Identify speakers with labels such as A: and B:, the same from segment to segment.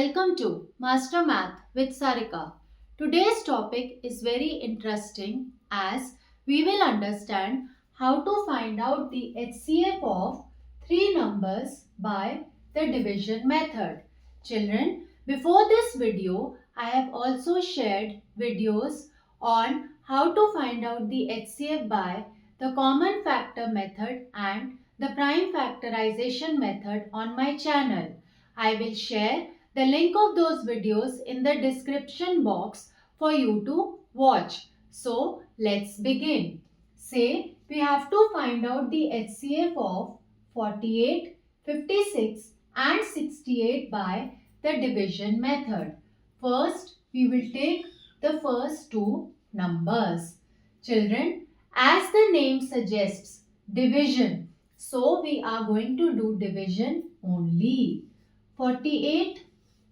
A: Welcome to Master Math with Sarika. Today's topic is very interesting as we will understand how to find out the HCF of three numbers by the division method. Children, before this video, I have also shared videos on how to find out the HCF by the common factor method and the prime factorization method on my channel. I will share the link of those videos in the description box for you to watch. So let's begin. Say we have to find out the HCF of 48, 56 and 68 by the division method. First we will take the first two numbers. Children, as the name suggests, division. So we are going to do division only. 48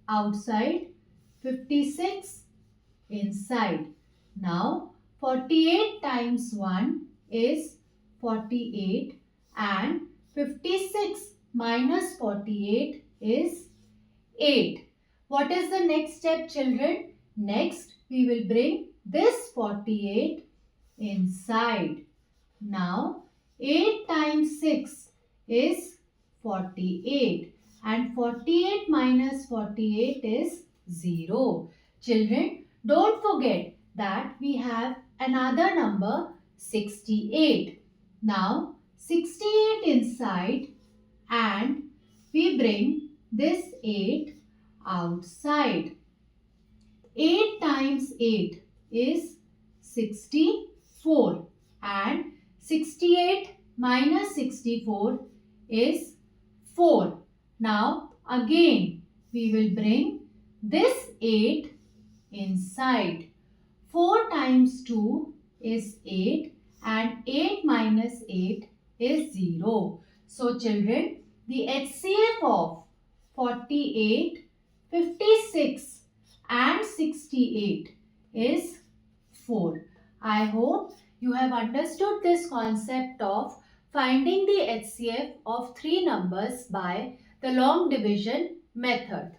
A: outside, 56 inside. Now 48 times 1 is 48 and 56 minus 48 is 8. What is the next step, children? Next we will bring this 48 inside. Now 8 times 6 is 48. And 48 minus 48 is 0. Children, don't forget that we have another number 68. Now 68 inside and we bring this 8 outside. 8 times 8 is 64 and 68 minus 64 is 4. Now again we will bring this 8 inside. 4 times 2 is 8 and 8 minus 8 is 0. So children, the HCF of 48, 56 and 68 is 4. I hope you have understood this concept of finding the HCF of three numbers by the long division method.